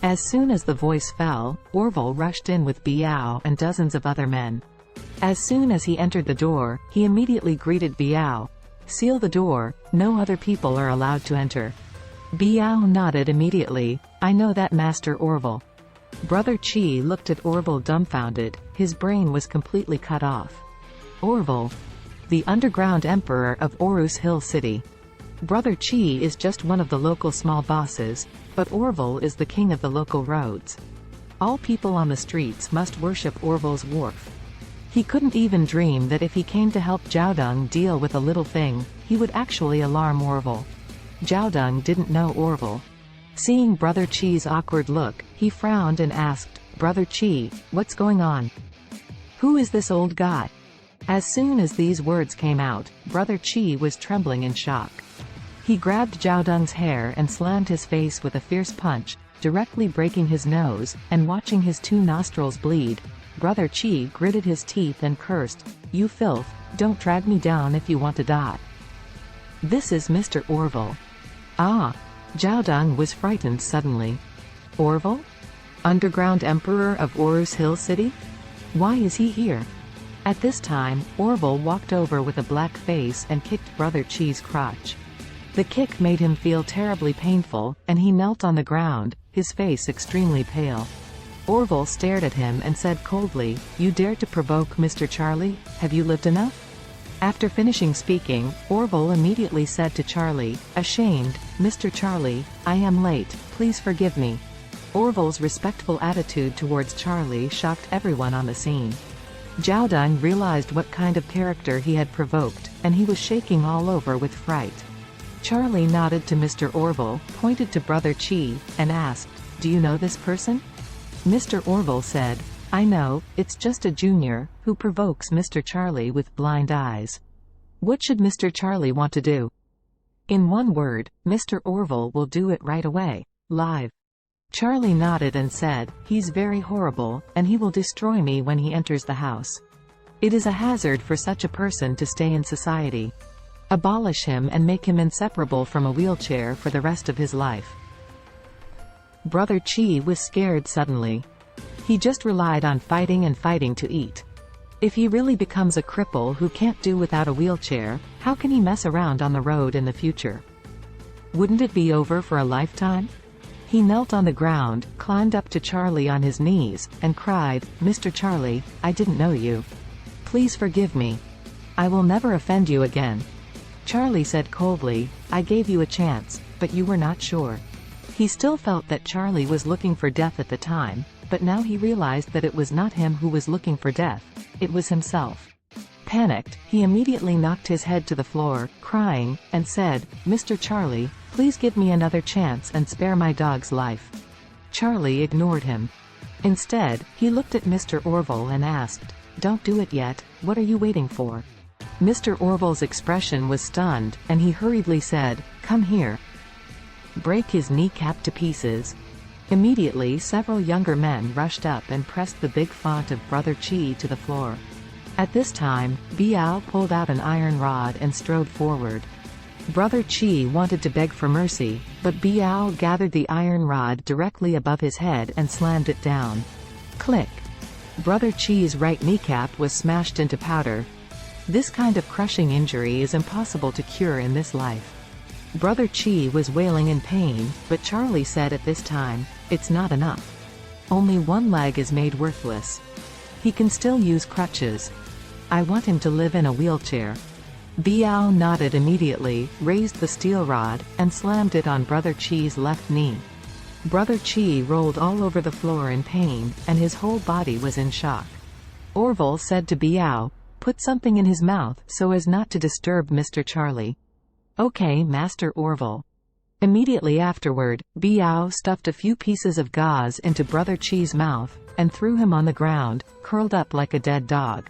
As soon as the voice fell, Orville rushed in with Biao and dozens of other men. As soon as he entered the door, he immediately greeted Biao. "Seal the door, no other people are allowed to enter." Biao nodded immediately. "I know that, Master Orville." Brother Chi looked at Orville dumbfounded, his brain was completely cut off. Orville, the underground emperor of Orus Hill City. Brother Chi is just one of the local small bosses, but Orville is the king of the local roads. All people on the streets must worship Orville's wharf. He couldn't even dream that if he came to help Jiaodong deal with a little thing, he would actually alarm Orville. Jiaodong didn't know Orville. Seeing Brother Chi's awkward look, he frowned and asked, "Brother Chi, what's going on? Who is this old guy?" As soon as these words came out, Brother Chi was trembling in shock. He grabbed Jiaodong's hair and slammed his face with a fierce punch, directly breaking his nose, and watching his 2 nostrils bleed. Brother Chi gritted his teeth and cursed, "You filth, don't drag me down if you want to die." "This is Mr. Orville." "Ah." Jiaodong was frightened suddenly. "Orville? Underground Emperor of Orus Hill City? Why is he here?" At this time, Orville walked over with a black face and kicked Brother Chi's crotch. The kick made him feel terribly painful, and he knelt on the ground, his face extremely pale. Orville stared at him and said coldly, "You dare to provoke Mr. Charlie? Have you lived enough?" After finishing speaking, Orville immediately said to Charlie, ashamed, "Mr. Charlie, I am late, please forgive me." Orville's respectful attitude towards Charlie shocked everyone on the scene. Jiaodong realized what kind of character he had provoked, and he was shaking all over with fright. Charlie nodded to Mr. Orville, pointed to Brother Chi, and asked, "Do you know this person?" Mr. Orville said, "I know, it's just a junior, who provokes Mr. Charlie with blind eyes. What should Mr. Charlie want to do?" In one word, Mr. Orville will do it right away. Live. Charlie nodded and said, "He's very horrible, and he will destroy me when he enters the house. It is a hazard for such a person to stay in society. Abolish him and make him inseparable from a wheelchair for the rest of his life." Brother Chi was scared suddenly. He just relied on fighting and fighting to eat. If he really becomes a cripple who can't do without a wheelchair, how can he mess around on the road in the future? Wouldn't it be over for a lifetime? He knelt on the ground, climbed up to Charlie on his knees, and cried, "Mr. Charlie, I didn't know you. Please forgive me. I will never offend you again." Charlie said coldly, "I gave you a chance, but you were not sure." He still felt that Charlie was looking for death at the time, but now he realized that it was not him who was looking for death, it was himself. Panicked, he immediately knocked his head to the floor, crying, and said, "Mr. Charlie, please give me another chance and spare my dog's life." Charlie ignored him. Instead, he looked at Mr. Orville and asked, "Don't do it yet, what are you waiting for?" Mr. Orville's expression was stunned, and he hurriedly said, "Come here. Break his kneecap to pieces." Immediately several younger men rushed up and pressed the big font of Brother Chi to the floor. At this time, Biao pulled out an iron rod and strode forward. Brother Chi wanted to beg for mercy, but Biao gathered the iron rod directly above his head and slammed it down. Click! Brother Chi's right kneecap was smashed into powder. This kind of crushing injury is impossible to cure in this life. Brother Chi was wailing in pain, but Charlie said at this time, "It's not enough. Only one leg is made worthless. He can still use crutches. I want him to live in a wheelchair." Biao nodded immediately, raised the steel rod, and slammed it on Brother Chi's left knee. Brother Chi rolled all over the floor in pain, and his whole body was in shock. Orville said to Biao, "Put something in his mouth so as not to disturb Mr. Charlie." "Okay, Master Orville." Immediately afterward, Biao stuffed a few pieces of gauze into Brother Chi's mouth, and threw him on the ground, curled up like a dead dog.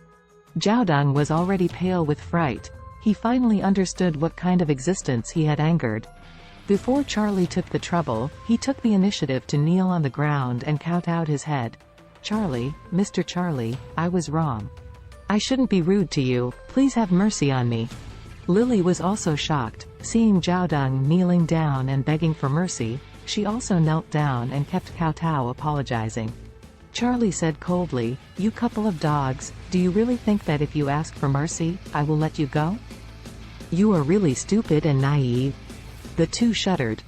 Jiaodong was already pale with fright. He finally understood what kind of existence he had angered. Before Charlie took the trouble, he took the initiative to kneel on the ground and count out his head. "Charlie, Mr. Charlie, I was wrong. I shouldn't be rude to you, please have mercy on me." Lily was also shocked. Seeing Jiaodong kneeling down and begging for mercy, She also knelt down and kept kowtow apologizing. Charlie said coldly, "You couple of dogs, do you really think that if you ask for mercy, I will let you go? You are really stupid and naive." The two shuddered.